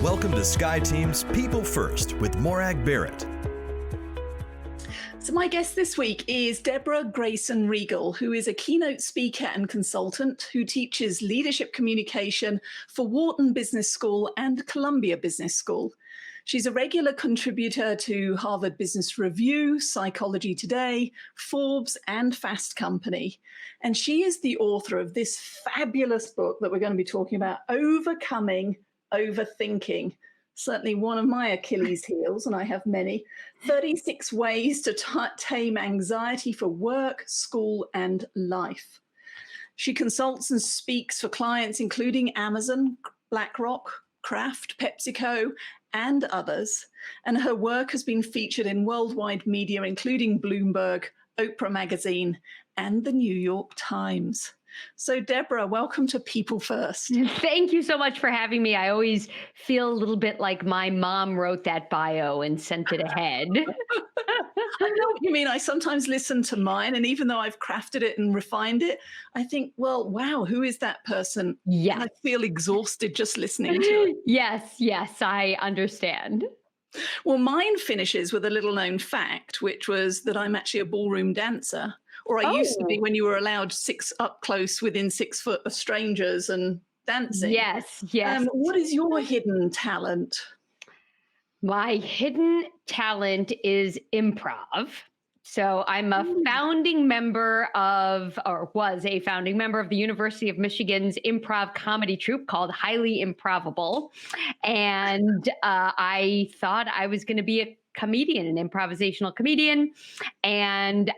Welcome to SkyeTeam's People First with Morag Barrett. So my guest this week is Deborah Grayson Riegel, who is a keynote speaker and consultant who teaches leadership communication for Wharton Business School and Columbia Business School. She's a regular contributor to Harvard Business Review, Psychology Today, Forbes, and Fast Company. And she is the author of this fabulous book that we're going to be talking about, Overcoming Overthinking. Certainly one of my Achilles heels, and I have many. 36 ways to tame anxiety for work, school, and life. She consults and speaks for clients including Amazon, BlackRock, Kraft, PepsiCo, and others. And her work has been featured in worldwide media, including Bloomberg, Oprah Magazine, and the New York Times. So Deborah, welcome to People First. Thank you so much for having me. I always feel a little bit like my mom wrote that bio and sent it ahead. I know what you mean. I sometimes listen to mine, and even though I've crafted it and refined it, I think, well, wow, who is that person? Yes. I feel exhausted just listening to it. Yes, I understand. Well, mine finishes with a little known fact, which was that I'm actually a ballroom dancer. Or I used to be when you were allowed up close within 6 foot of strangers and dancing. Yes. What is your hidden talent? My hidden talent is improv. So I'm a founding member of, or was a founding member of the University of Michigan's improv comedy troupe called Highly Improvable. And I thought I was going to be a comedian, an improvisational comedian. And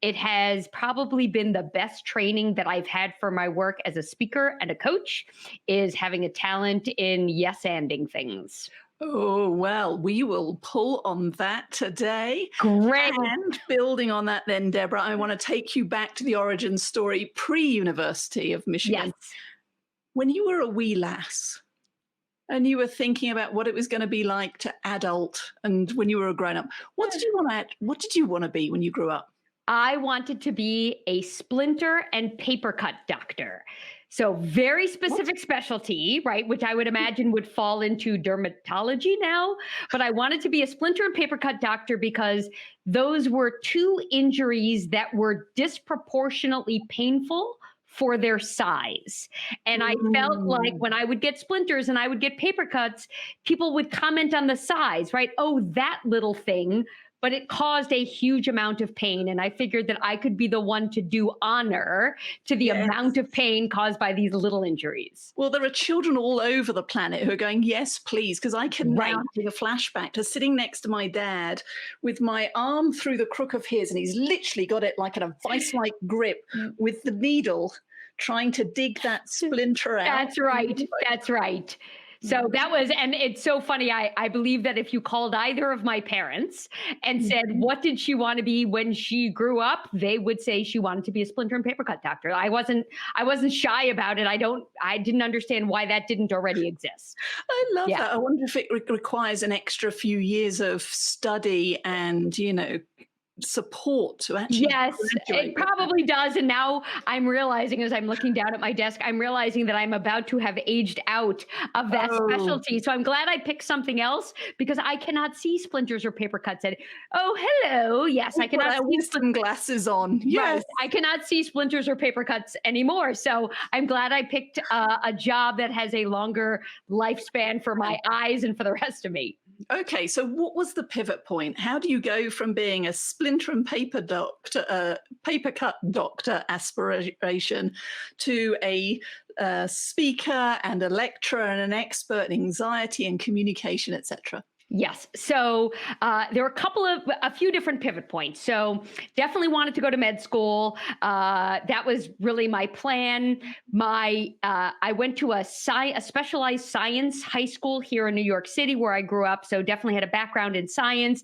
it has probably been the best training that I've had for my work as a speaker and a coach, is having a talent in yes-anding things. Oh, well, we will pull on that today. Great. And building on that then, Deborah, I want to take you back to the origin story pre-University of Michigan. Yes. When you were a wee lass and you were thinking about what it was going to be like to adult and when you were a grown-up, what did you want to be when you grew up? I wanted to be a splinter and paper cut doctor. So very specific specialty, right? Which I would imagine would fall into dermatology now. But I wanted to be a splinter and paper cut doctor because those were two injuries that were disproportionately painful for their size. And I felt like when I would get splinters and I would get paper cuts, people would comment on the size, right? Oh, that little thing. But it caused a huge amount of pain. And I figured that I could be the one to do honor to the amount of pain caused by these little injuries. Well, there are children all over the planet who are going, yes, please, because I can now take a flashback to sitting next to my dad with my arm through the crook of his, and he's literally got it like in a vice-like grip with the needle, trying to dig that splinter out. That's right. So that was, and it's so funny. I believe that if you called either of my parents and said, what did she want to be when she grew up? They would say she wanted to be a splinter and paper cut doctor. I wasn't shy about it. I didn't understand why that didn't already exist. I love that. I wonder if it requires an extra few years of study and, support to actually it probably does. And now I'm realizing, as I'm looking down at my desk, I'm realizing that I'm about to have aged out of that specialty. So I'm glad I picked something else because I cannot see splinters or paper cuts. Hello. Yes, I cannot see wisdom glasses on. Yes. Right. I cannot see splinters or paper cuts anymore. So I'm glad I picked a job that has a longer lifespan for my eyes and for the rest of me. Okay, so what was the pivot point? How do you go from being a splinter and paper cut doctor aspiration to a speaker and a lecturer and an expert in anxiety and communication, etc.? Yes. So there were a few different pivot points. So definitely wanted to go to med school. That was really my plan. I went to a specialized science high school here in New York City where I grew up. So definitely had a background in science.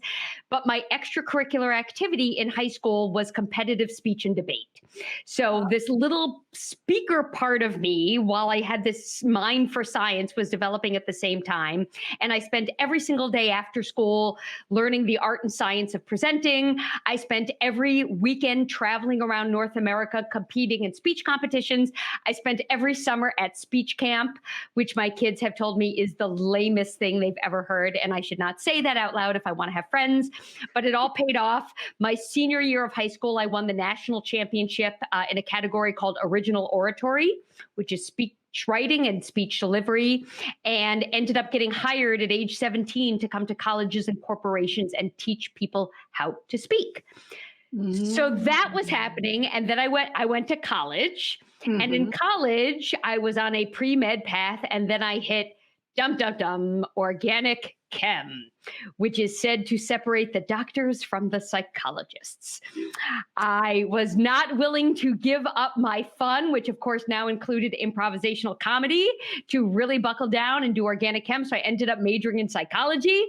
But my extracurricular activity in high school was competitive speech and debate. So this little speaker part of me, while I had this mind for science, was developing at the same time. And I spent every single day after school learning the art and science of presenting. I spent every weekend traveling around North America, competing in speech competitions. I spent every summer at speech camp, which my kids have told me is the lamest thing they've ever heard. And I should not say that out loud if I want to have friends, but it all paid off. My senior year of high school, I won the national championship in a category called original oratory, which is speech writing and speech delivery, and ended up getting hired at age 17 to come to colleges and corporations and teach people how to speak. So that was happening. And then I went to college. And in college, I was on a pre-med path. And then I hit organic chem, which is said to separate the doctors from the psychologists. I was not willing to give up my fun, which of course now included improvisational comedy, to really buckle down and do organic chem. So I ended up majoring in psychology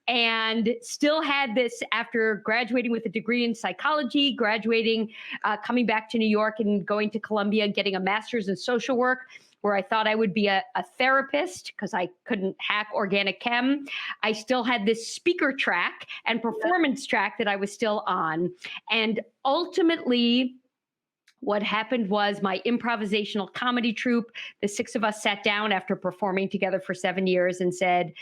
and still had this after graduating with a degree in psychology, coming back to New York and going to Columbia, getting a master's in social work, where I thought I would be a therapist because I couldn't hack organic chem. I still had this speaker track and performance track that I was still on. And ultimately, what happened was my improvisational comedy troupe, the six of us sat down after performing together for 7 years and said,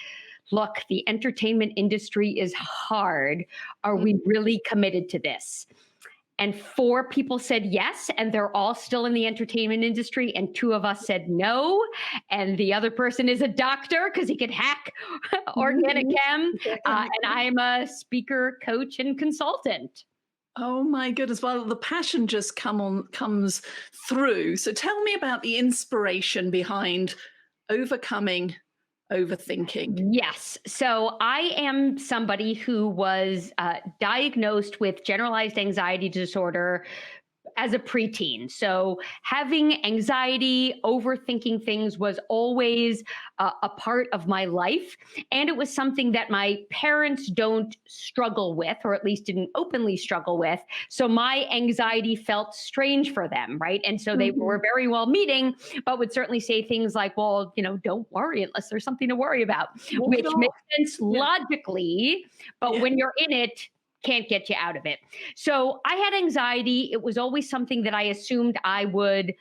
look, the entertainment industry is hard. Are we really committed to this? And 4 people said yes, and they're all still in the entertainment industry. And 2 of us said no. And the other person is a doctor because he can hack organic chem. And I'm a speaker, coach, and consultant. Oh my goodness. Well, the passion just comes through. So tell me about the inspiration behind overcoming overthinking. Yes. So I am somebody who was diagnosed with generalized anxiety disorder as a preteen. So having anxiety, overthinking things was always a part of my life. And it was something that my parents don't struggle with, or at least didn't openly struggle with. So my anxiety felt strange for them, right? And so they were very well meaning, but would certainly say things like, well, don't worry unless there's something to worry about, which makes sense logically. But when you're in it, can't get you out of it. So I had anxiety. It was always something that I assumed I would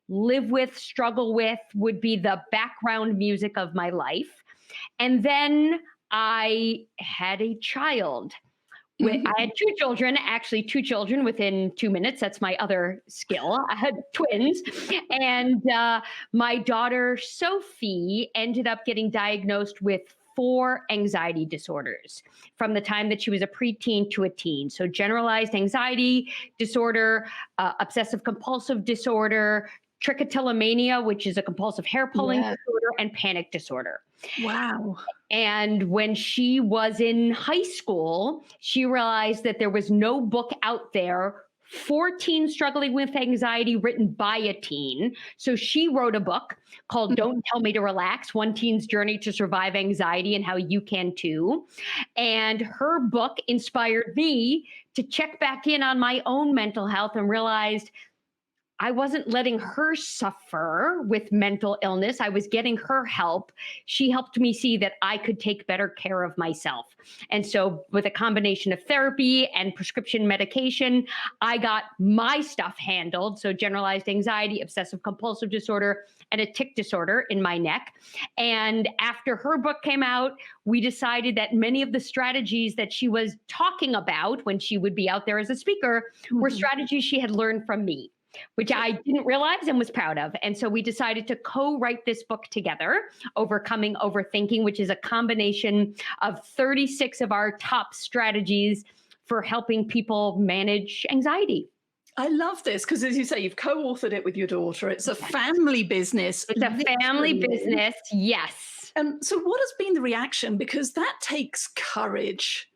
live with, struggle with, would be the background music of my life. And then I had a child. I had 2 children, actually 2 children within 2 minutes. That's my other skill. I had twins. And my daughter, Sophie, ended up getting diagnosed with 4 anxiety disorders from the time that she was a preteen to a teen. So generalized anxiety disorder, obsessive compulsive disorder, trichotillomania, which is a compulsive hair pulling disorder, and panic disorder. Wow. And when she was in high school, she realized that there was no book out there for teens struggling with anxiety written by a teen. So she wrote a book called Don't Tell Me to Relax, One Teen's Journey to Survive Anxiety and How You Can Too. And her book inspired me to check back in on my own mental health and realized I wasn't letting her suffer with mental illness. I was getting her help. She helped me see that I could take better care of myself. And so with a combination of therapy and prescription medication, I got my stuff handled. So generalized anxiety, obsessive compulsive disorder, and a tic disorder in my neck. And after her book came out, we decided that many of the strategies that she was talking about when she would be out there as a speaker were strategies she had learned from me, which I didn't realize and was proud of. And so we decided to co-write this book together, Overcoming Overthinking, which is a combination of 36 of our top strategies for helping people manage anxiety. I love this because, as you say, you've co-authored it with your daughter. It's a family business. It's a family business, yes. And so what has been the reaction? Because that takes courage,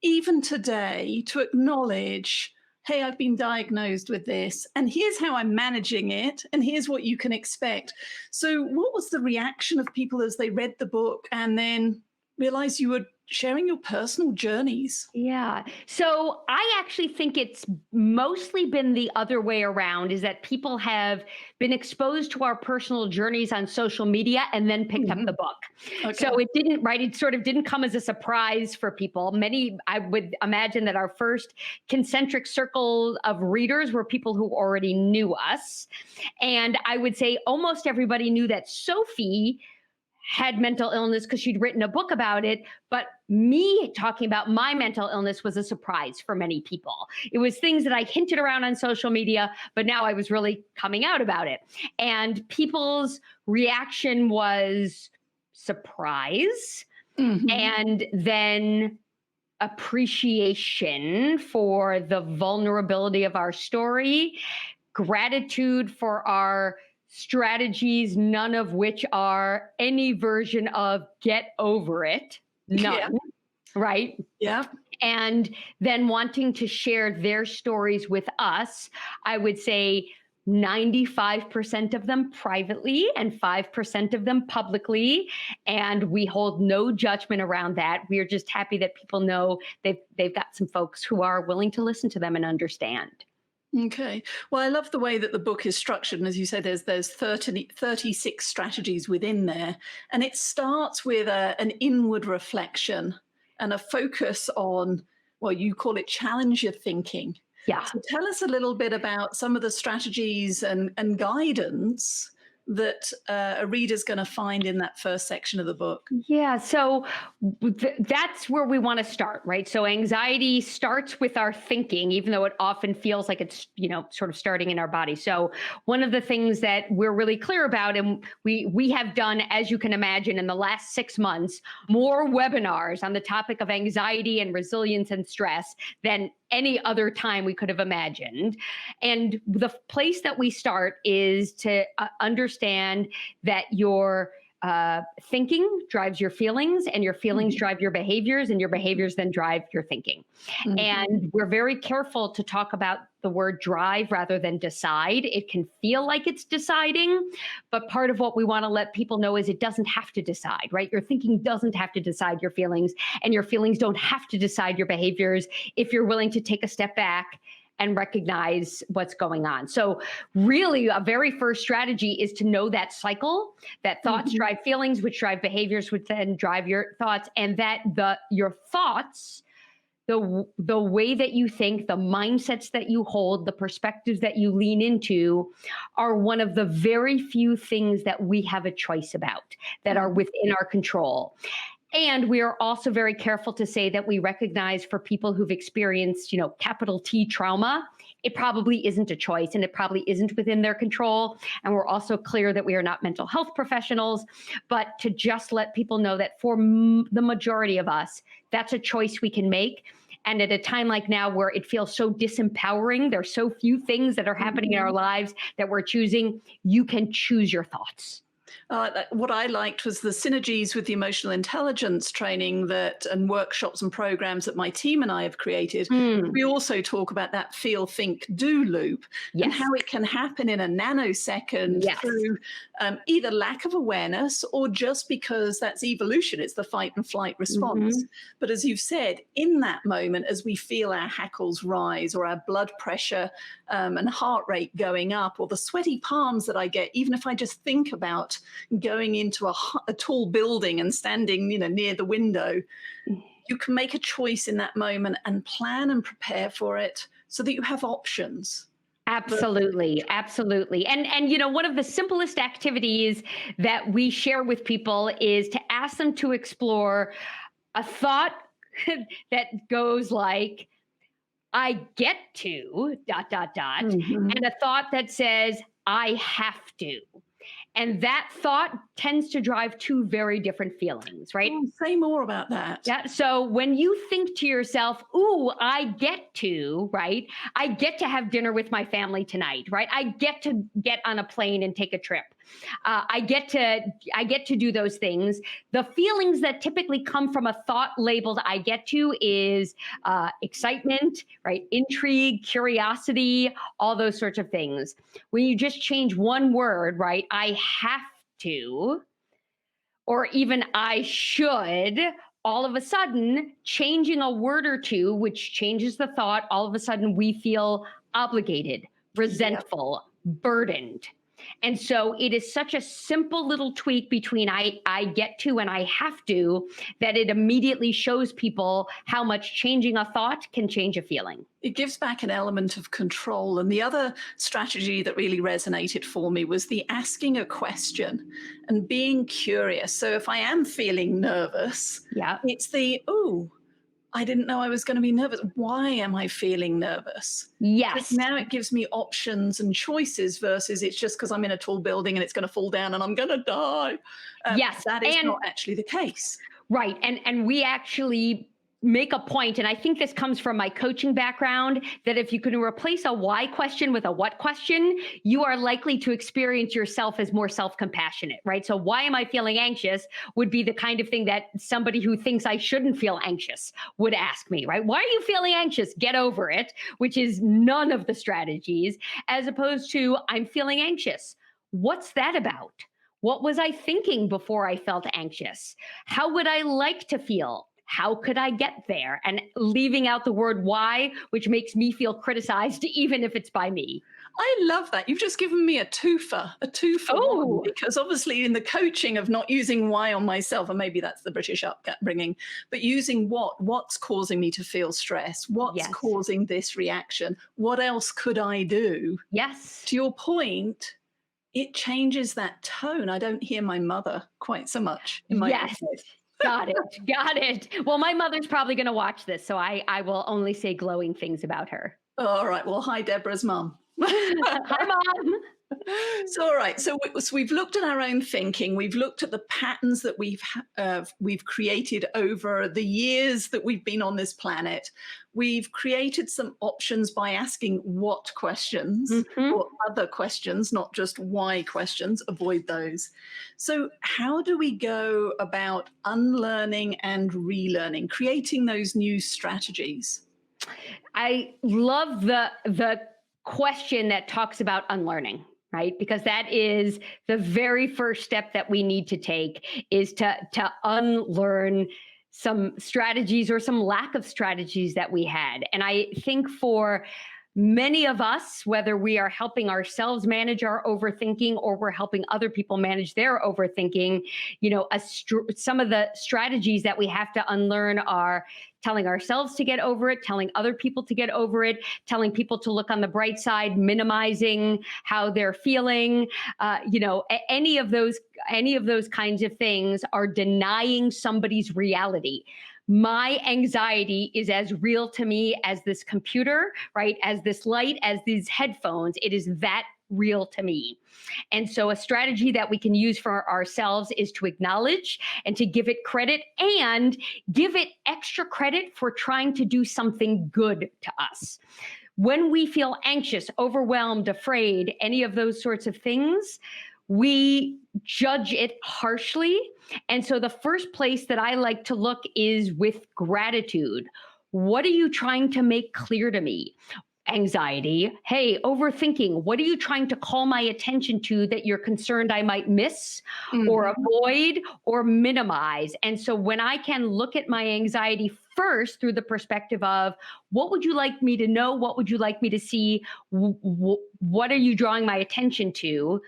even today, to acknowledge, hey, I've been diagnosed with this, and here's how I'm managing it, and here's what you can expect. So what was the reaction of people as they read the book and then realize you were sharing your personal journeys. Yeah. So I actually think it's mostly been the other way around, is that people have been exposed to our personal journeys on social media and then picked up the book. Okay. So it didn't, right? It sort of didn't come as a surprise for people. Many, I would imagine that our first concentric circle of readers were people who already knew us. And I would say almost everybody knew that Sophie had mental illness because she'd written a book about it. But me talking about my mental illness was a surprise for many people. It was things that I hinted around on social media, but now I was really coming out about it. And people's reaction was surprise, and then appreciation for the vulnerability of our story, gratitude for our strategies, none of which are any version of get over it. None. Right? Yeah. And then wanting to share their stories with us, I would say 95% of them privately and 5% of them publicly. And we hold no judgment around that. We are just happy that people know they've got some folks who are willing to listen to them and understand. Okay. Well, I love the way that the book is structured. And as you say, there's 36 strategies within there. And it starts with an inward reflection and a focus on, well, you call it challenge your thinking. Yeah. So tell us a little bit about some of the strategies and guidance that a reader's going to find in that first section of the book. Yeah, so that's where we want to start, right? So anxiety starts with our thinking, even though it often feels like it's, sort of starting in our body. So one of the things that we're really clear about, and we have done, as you can imagine, in the last 6 months, more webinars on the topic of anxiety and resilience and stress than any other time we could have imagined. And the place that we start is to understand that your thinking drives your feelings, and your feelings drive your behaviors, and your behaviors then drive your thinking. And we're very careful to talk about the word drive rather than decide. It can feel like it's deciding, but part of what we want to let people know is it doesn't have to decide, right? Your thinking doesn't have to decide your feelings, and your feelings don't have to decide your behaviors if you're willing to take a step back and recognize what's going on. So really, a very first strategy is to know that cycle, that thoughts drive feelings, which drive behaviors, which then drive your thoughts, and that your thoughts, the way that you think, the mindsets that you hold, the perspectives that you lean into are one of the very few things that we have a choice about, that are within our control. And we are also very careful to say that we recognize for people who've experienced, capital T trauma, it probably isn't a choice, and it probably isn't within their control. And we're also clear that we are not mental health professionals, but to just let people know that for the majority of us, that's a choice we can make. And at a time like now where it feels so disempowering, there's so few things that are happening in our lives that we're choosing, you can choose your thoughts. What I liked was the synergies with the emotional intelligence training and workshops and programs that my team and I have created. We also talk about that feel, think, do loop, and how it can happen in a nanosecond through either lack of awareness or just because that's evolution. It's the fight and flight response. But as you've said, in that moment, as we feel our hackles rise or our blood pressure and heart rate going up, or the sweaty palms that I get, even if I just think about going into a tall building and standing, near the window, you can make a choice in that moment and plan and prepare for it so that you have options. Absolutely. Absolutely. And one of the simplest activities that we share with people is to ask them to explore a thought that goes like, I get to ... and a thought that says, I have to. And that thought tends to drive two very different feelings, right? Say more about that. Yeah. So when you think to yourself, ooh, I get to, right? I get to have dinner with my family tonight, right? I get to get on a plane and take a trip. I get to do those things. The feelings that typically come from a thought labeled I get to is excitement, right? Intrigue, curiosity, all those sorts of things. When you just change one word, right? I have to. or even I should, all of a sudden changing a word or two, which changes the thought, all of a sudden we feel obligated, resentful, burdened. And so it is such a simple little tweak between I get to and I have to, that it immediately shows people how much changing a thought can change a feeling. It gives back an element of control. And the other strategy that really resonated for me was the asking a question and being curious. So if I am feeling nervous, it's the, I didn't know I was going to be nervous. Why am I feeling nervous? Yes. But now it gives me options and choices versus it's just because I'm in a tall building and it's going to fall down and I'm going to die. Yes. That is not actually the case. Right. And we actually make a point, and I think this comes from my coaching background, that if you can replace a why question with a what question, you are likely to experience yourself as more self-compassionate, right? So why am I feeling anxious would be the kind of thing that somebody who thinks I shouldn't feel anxious would ask me, right? Why are you feeling anxious? Get over it, which is none of the strategies, as opposed to I'm feeling anxious. What's that about? What was I thinking before I felt anxious? How would I like to feel? How could I get there? And leaving out the word why, which makes me feel criticized, even if it's by me. I love that. You've just given me a twofer one, because obviously in the coaching of not using why on myself, and maybe that's the British upbringing, but using what's causing me to feel stress? What's causing this reaction? What else could I do? Yes. To your point, it changes that tone. I don't hear my mother quite so much in my voice. Got it. Well, my mother's probably going to watch this, so I will only say glowing things about her. All right. Well, hi, Deborah's mum. Hi, Mom. So, all right. So we've looked at our own thinking. We've looked at the patterns that we've created over the years that we've been on this planet. We've created some options by asking what questions or other questions, not just why questions. Avoid those. So how do we go about unlearning and relearning, creating those new strategies? I love the question that talks about unlearning, right? Because that is the very first step that we need to take, is to unlearn some strategies or some lack of strategies that we had. And I think for many of us, whether we are helping ourselves manage our overthinking or we're helping other people manage their overthinking, some of the strategies that we have to unlearn are telling ourselves to get over it, telling other people to get over it, telling people to look on the bright side, minimizing how they're feeling. Any of those kinds of things are denying somebody's reality. My anxiety is as real to me as this computer, right? As this light, as these headphones. It is that real to me. And so a strategy that we can use for ourselves is to acknowledge and to give it credit, and give it extra credit for trying to do something good to us. When we feel anxious, overwhelmed, afraid, any of those sorts of things, we judge it harshly. And so the first place that I like to look is with gratitude. What are you trying to make clear to me? Anxiety. Hey, overthinking. What are you trying to call my attention to that you're concerned I might miss or avoid or minimize? And so when I can look at my anxiety first through the perspective of what would you like me to know? What would you like me to see? What are you drawing my attention to?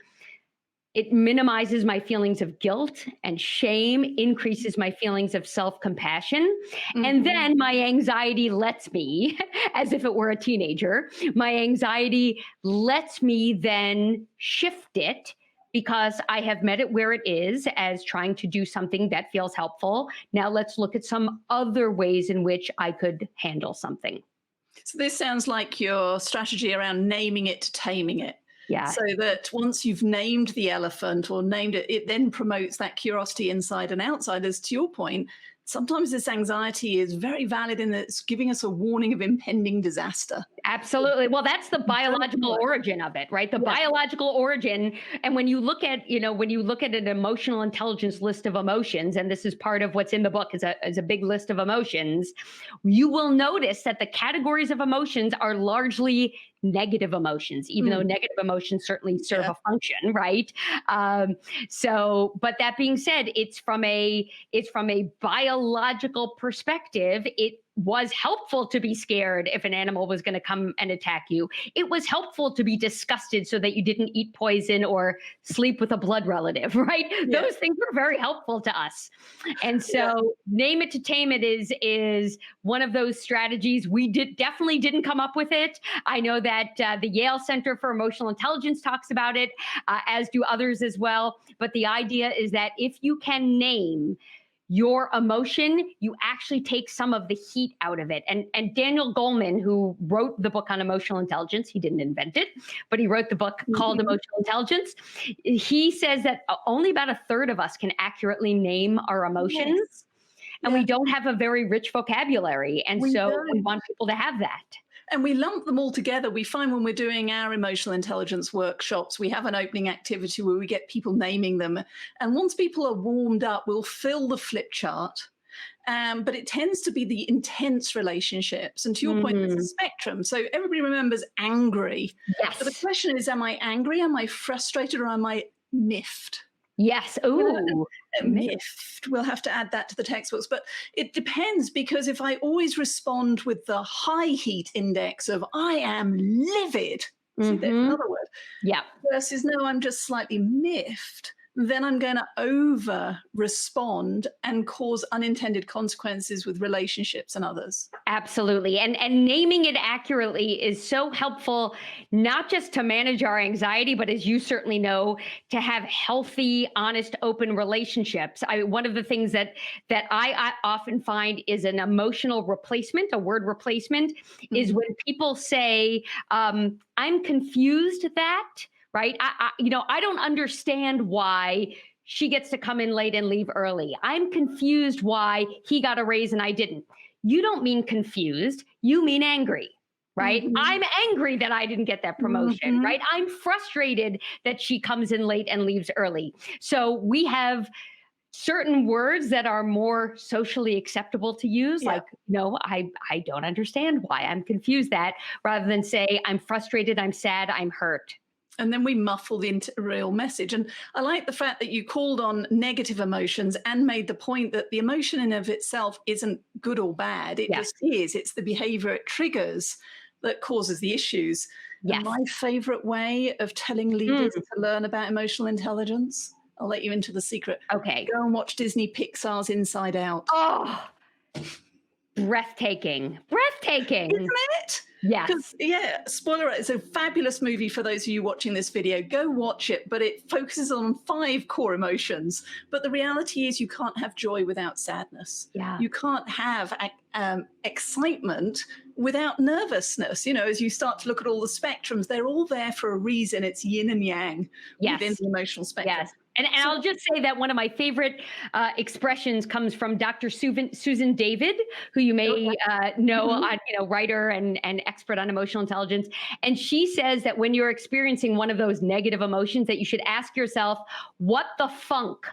It minimizes my feelings of guilt and shame, increases my feelings of self-compassion. And then my anxiety lets me, as if it were a teenager, my anxiety lets me then shift it, because I have met it where it is, as trying to do something that feels helpful. Now let's look at some other ways in which I could handle something. So this sounds like your strategy around naming it to taming it. Yeah. So that once you've named the elephant or named it, it then promotes that curiosity inside and outside. As to your point, sometimes this anxiety is very valid in that it's giving us a warning of impending disaster. Absolutely. Well, that's the biological origin of it, right? The biological origin. And when you look at, an emotional intelligence list of emotions, and this is part of what's in the book is a big list of emotions, you will notice that the categories of emotions are largely negative emotions, even though negative emotions certainly serve a function, right? But that being said, it's from a biological perspective. It was helpful to be scared if an animal was going to come and attack you. It was helpful to be disgusted so that you didn't eat poison or sleep with a blood relative, right? Yeah. Those things were very helpful to us. And so name it to tame it is one of those strategies. We definitely didn't come up with it. I know that the Yale Center for Emotional Intelligence talks about it, as do others as well. But the idea is that if you can name your emotion, you actually take some of the heat out of it. And Daniel Goleman, who wrote the book on emotional intelligence, he didn't invent it, but he wrote the book called Emotional Intelligence. He says that only about a third of us can accurately name our emotions. Yes. And we don't have a very rich vocabulary. And we want people to have that. And we lump them all together. We find when we're doing our emotional intelligence workshops, we have an opening activity where we get people naming them. And once people are warmed up, we'll fill the flip chart. But it tends to be the intense relationships. And to your point, there's a spectrum. So everybody remembers angry. Yes. But the question is, am I angry? Am I frustrated? Or am I miffed? Yes. Ooh. Miffed. We'll have to add that to the textbooks. But it depends, because if I always respond with the high heat index of I am livid, see, there's another word. Yeah. Versus no, I'm just slightly miffed, then I'm going to over respond and cause unintended consequences with relationships and others. Absolutely. And naming it accurately is so helpful, not just to manage our anxiety, but as you certainly know, to have healthy, honest, open relationships. One of the things that I often find is an emotional replacement, a word replacement, is when people say, I'm confused that, right? I don't understand why she gets to come in late and leave early. I'm confused why he got a raise and I didn't. You don't mean confused. You mean angry, right? I'm angry that I didn't get that promotion, right? I'm frustrated that she comes in late and leaves early. So we have certain words that are more socially acceptable to use, like, I don't understand why I'm confused that, rather than say, I'm frustrated, I'm sad, I'm hurt. And then we muffle the real message. And I like the fact that you called on negative emotions and made the point that the emotion in of itself isn't good or bad. It just is. It's the behavior it triggers that causes the issues. Yes. And my favorite way of telling leaders to learn about emotional intelligence, I'll let you into the secret. Okay. Go and watch Disney Pixar's Inside Out. Oh, breathtaking. Breathtaking. Isn't it? Yes. Spoiler alert, it's a fabulous movie for those of you watching this video. Go watch it, but it focuses on 5 core emotions. But the reality is you can't have joy without sadness. Yeah. You can't have excitement without nervousness. As you start to look at all the spectrums, they're all there for a reason. It's yin and yang within the emotional spectrum. Yes. And I'll just say that one of my favorite expressions comes from Dr. Susan David, who you may know, writer and expert on emotional intelligence. And she says that when you're experiencing one of those negative emotions, that you should ask yourself, what the funk?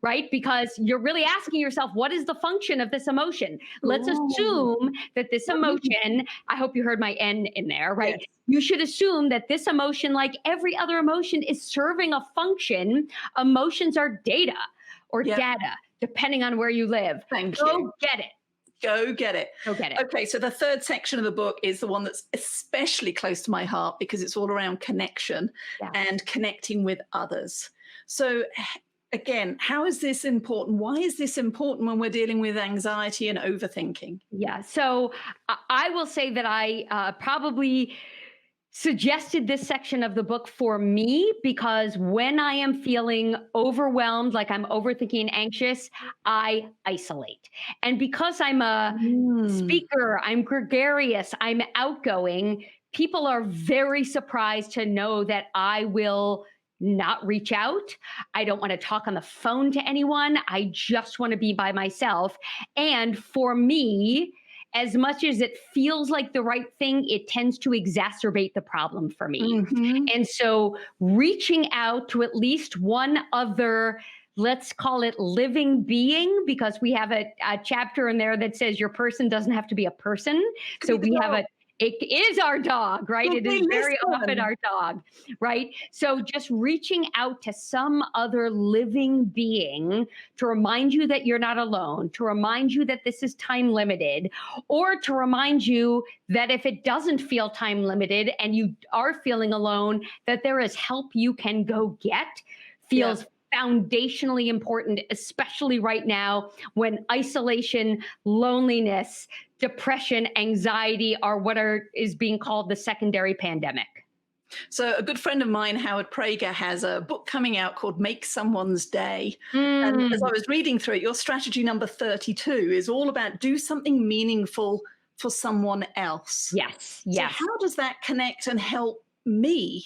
Right? Because you're really asking yourself, what is the function of this emotion? Let's assume that this emotion, I hope you heard my N in there, right? Yes. You should assume that this emotion, like every other emotion, is serving a function. Emotions are data or data, depending on where you live. Go get it. Go get it. Go get it. Okay, so the third section of the book is the one that's especially close to my heart because it's all around connection and connecting with others. So again, how is this important? Why is this important when we're dealing with anxiety and overthinking? Yeah, so I will say that I probably suggested this section of the book for me because when I am feeling overwhelmed, like I'm overthinking and anxious, I isolate. And because I'm a speaker, I'm gregarious, I'm outgoing, people are very surprised to know that I will not reach out. I don't want to talk on the phone to anyone. I just want to be by myself. And for me, as much as it feels like the right thing, it tends to exacerbate the problem for me. Mm-hmm. And so reaching out to at least one other, let's call it living being, because we have a chapter in there that says your person doesn't have to be a person. So we have it is our dog, right? It is very often our dog, right? So just reaching out to some other living being to remind you that you're not alone, to remind you that this is time limited, or to remind you that if it doesn't feel time limited and you are feeling alone, that there is help you can go get, feels foundationally important, especially right now when isolation, loneliness, depression, anxiety are what is being called the secondary pandemic. So a good friend of mine, Howard Prager, has a book coming out called Make Someone's Day. And as I was reading through it, your strategy number 32 is all about do something meaningful for someone else. Yes. So how does that connect and help me?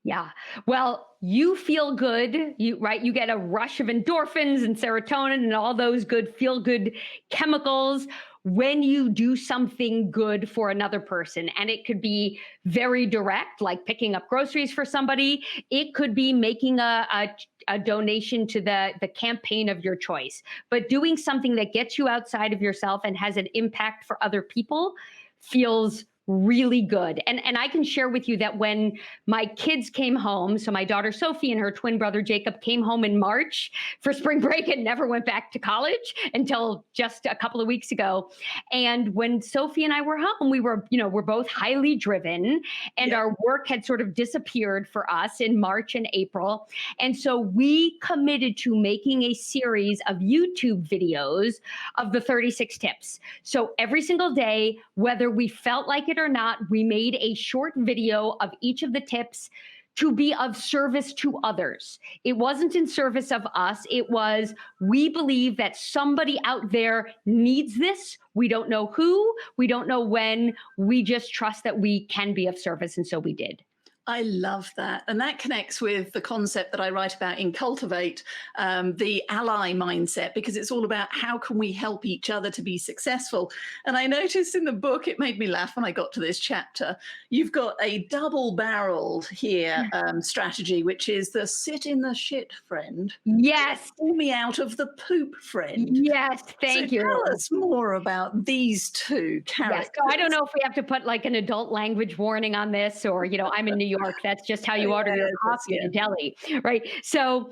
Yeah. Well, you feel good, right? You get a rush of endorphins and serotonin and all those good feel good chemicals when you do something good for another person. And it could be very direct, like picking up groceries for somebody. It could be making a donation to the campaign of your choice. But doing something that gets you outside of yourself and has an impact for other people feels really good. And I can share with you that when my kids came home, so my daughter Sophie and her twin brother Jacob came home in March for spring break and never went back to college until just a couple of weeks ago. And when Sophie and I were home, we're both highly driven, and our work had sort of disappeared for us in March and April. And so we committed to making a series of YouTube videos of the 36 tips. So every single day, whether we felt like it or not, we made a short video of each of the tips to be of service to others. It wasn't in service of us. It was, we believe that somebody out there needs this. We don't know who, we don't know when, we just trust that we can be of service. And so we did. I love that. And that connects with the concept that I write about in Cultivate, the ally mindset, because it's all about how can we help each other to be successful. And I noticed in the book, it made me laugh when I got to this chapter, you've got a double-barreled here strategy, which is the sit in the shit friend. Yes. Pull me out of the poop friend. Yes, thank you. Tell us more about these two characters. Yes. So I don't know if we have to put like an adult language warning on this, or, I'm in New York. That's just how you order your coffee in a deli, right? So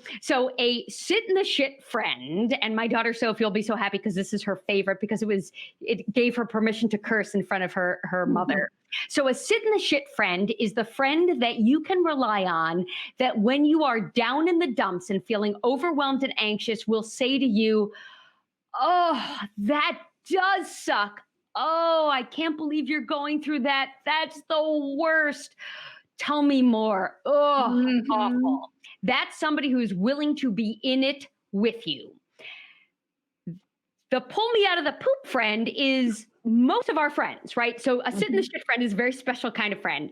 a sit in the shit friend, and my daughter Sophie will be so happy because this is her favorite, because it gave her permission to curse in front of her mother. So a sit in the shit friend is the friend that you can rely on, that when you are down in the dumps and feeling overwhelmed and anxious will say to you, "Oh, that does suck. Oh, I can't believe you're going through that. That's the worst. Tell me more." Oh, awful. That's somebody who's willing to be in it with you. The pull me out of the poop friend is most of our friends, right? So a sit in the shit friend is a very special kind of friend.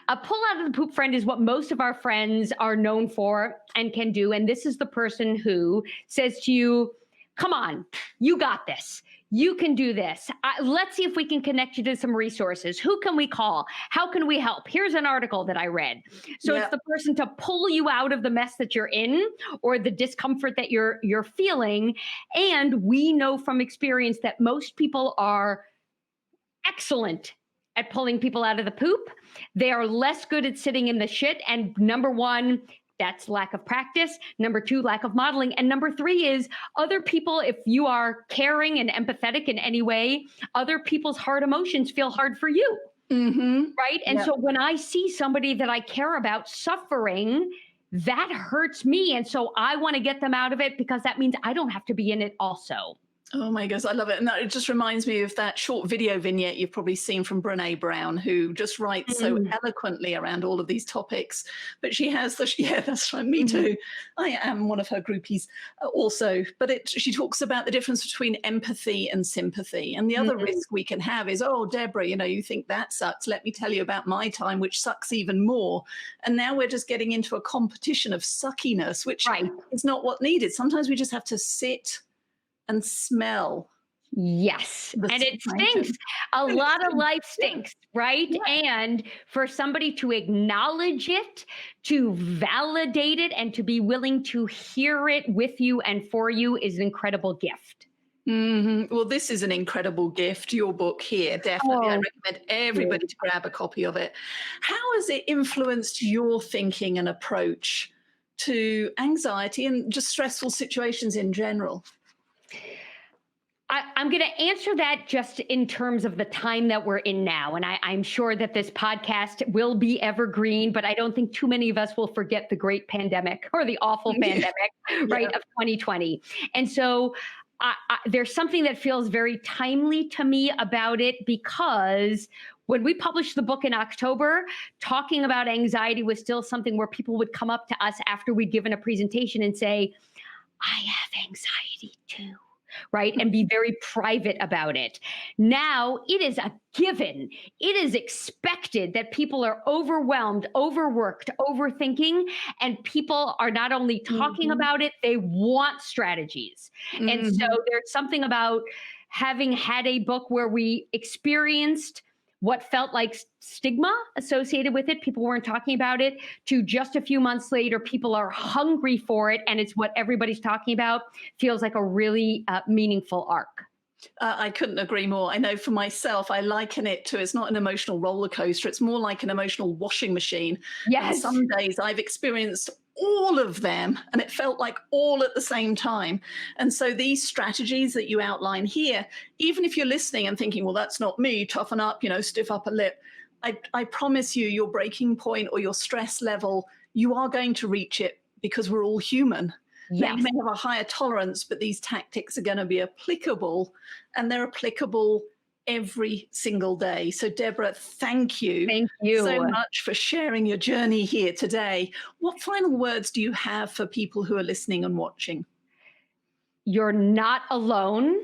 A pull out of the poop friend is what most of our friends are known for and can do. And this is the person who says to you, "Come on, you got this. You can do this. Let's see if we can connect you to some resources. Who can we call? How can we help? Here's an article that I read." So it's the person to pull you out of the mess that you're in or the discomfort that you're feeling. And we know from experience that most people are excellent at pulling people out of the poop. They are less good at sitting in the shit. And number one, that's lack of practice. Number two, lack of modeling. And number three is other people, if you are caring and empathetic in any way, other people's hard emotions feel hard for you. Right? And so when I see somebody that I care about suffering, that hurts me. And so I want to get them out of it, because that means I don't have to be in it also. Oh my gosh, I love it. And it just reminds me of that short video vignette you've probably seen from Brene Brown, who just writes so eloquently around all of these topics. But she has that's right, me too. I am one of her groupies also. But she talks about the difference between empathy and sympathy. And the other risk we can have is, "Oh, Deborah, you think that sucks. Let me tell you about my time, which sucks even more." And now we're just getting into a competition of suckiness, which is not what needed. Sometimes we just have to sit and smell Yes. And it stinks. A lot of life stinks, right? Yeah. And for somebody to acknowledge it, to validate it, and to be willing to hear it with you and for you is an incredible gift. Mm-hmm. Well, this is an incredible gift, your book here. Definitely. I recommend everybody to grab a copy of it. How has it influenced your thinking and approach to anxiety and just stressful situations in general? I'm going to answer that just in terms of the time that we're in now. And I'm sure that this podcast will be evergreen, but I don't think too many of us will forget the great pandemic or the awful pandemic, right, of 2020. And so there's something that feels very timely to me about it, because when we published the book in October, talking about anxiety was still something where people would come up to us after we'd given a presentation and say, I have anxiety too. Right? And be very private about it. Now it is a given. It is expected that people are overwhelmed, overworked, overthinking, and people are not only talking about it, they want strategies. And so there's something about having had a book where we experienced what felt like stigma associated with it. People weren't talking about it, to just a few months later, people are hungry for it, and it's what everybody's talking about. Feels like a really meaningful arc. I couldn't agree more. I know for myself, I liken it to, it's not an emotional roller coaster. It's more like an emotional washing machine. Yes. And some days I've experienced all of them, and it felt like all at the same time. And so these strategies that you outline here, even if you're listening and thinking, well, that's not me, toughen up, stiff upper lip, I promise you, your breaking point or your stress level, you are going to reach it, because we're all human. Yes. You may have a higher tolerance, but these tactics are going to be applicable, and they're applicable every single day. So Deborah, thank you so much for sharing your journey here today. What final words do you have for people who are listening and watching? You're not alone.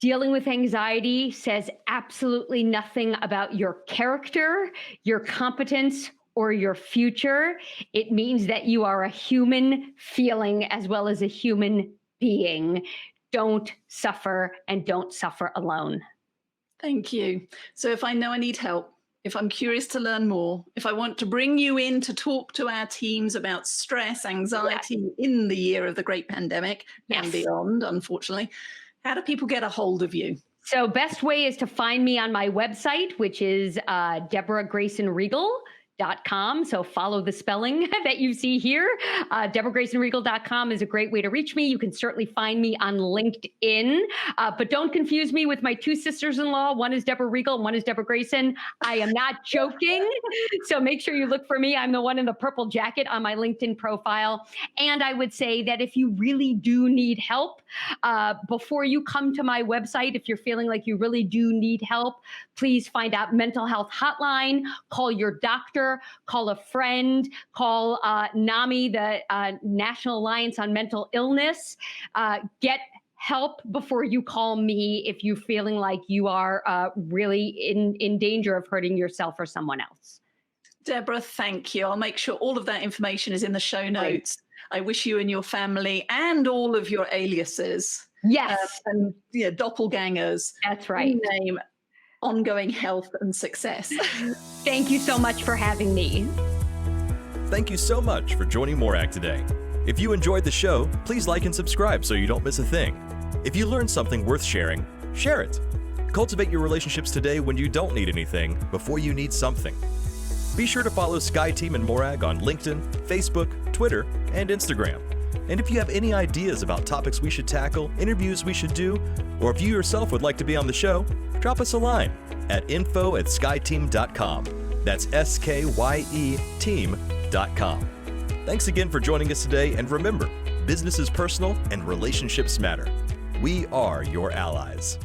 Dealing with anxiety says absolutely nothing about your character, your competence, or your future. It means that you are a human feeling as well as a human being. Don't suffer, and don't suffer alone. Thank you. So if I know I need help, if I'm curious to learn more, if I want to bring you in to talk to our teams about stress, anxiety in the year of the great pandemic and beyond, unfortunately, how do people get a hold of you? So best way is to find me on my website, which is Deborah Grayson Riegel. .com. So follow the spelling that you see here. DeborahGraysonRiegel.com is a great way to reach me. You can certainly find me on LinkedIn, but don't confuse me with my two sisters-in-law. One is Deborah Riegel and one is Deborah Grayson. I am not joking. So make sure you look for me. I'm the one in the purple jacket on my LinkedIn profile. And I would say that if you really do need help, before you come to my website, if you're feeling like you really do need help, please find out mental health hotline, call your doctor, call a friend, call NAMI, the National Alliance on Mental Illness. Get help before you call me if you're feeling like you are really in danger of hurting yourself or someone else. Deborah, thank you. I'll make sure all of that information is in the show notes. Great. I wish you and your family and all of your aliases. Yes. And doppelgangers. That's right. Name ongoing health and success. Thank you so much for having me. Thank you so much for joining Morag today. If you enjoyed the show, please like and subscribe so you don't miss a thing. If you learned something worth sharing, share it. Cultivate your relationships today when you don't need anything before you need something. Be sure to follow SkyeTeam and Morag on LinkedIn, Facebook, Twitter, and Instagram. And if you have any ideas about topics we should tackle, interviews we should do, or if you yourself would like to be on the show, drop us a line at info@skyeteam.com. That's SKYE team.com. Thanks again for joining us today, and remember, business is personal and relationships matter. We are your allies.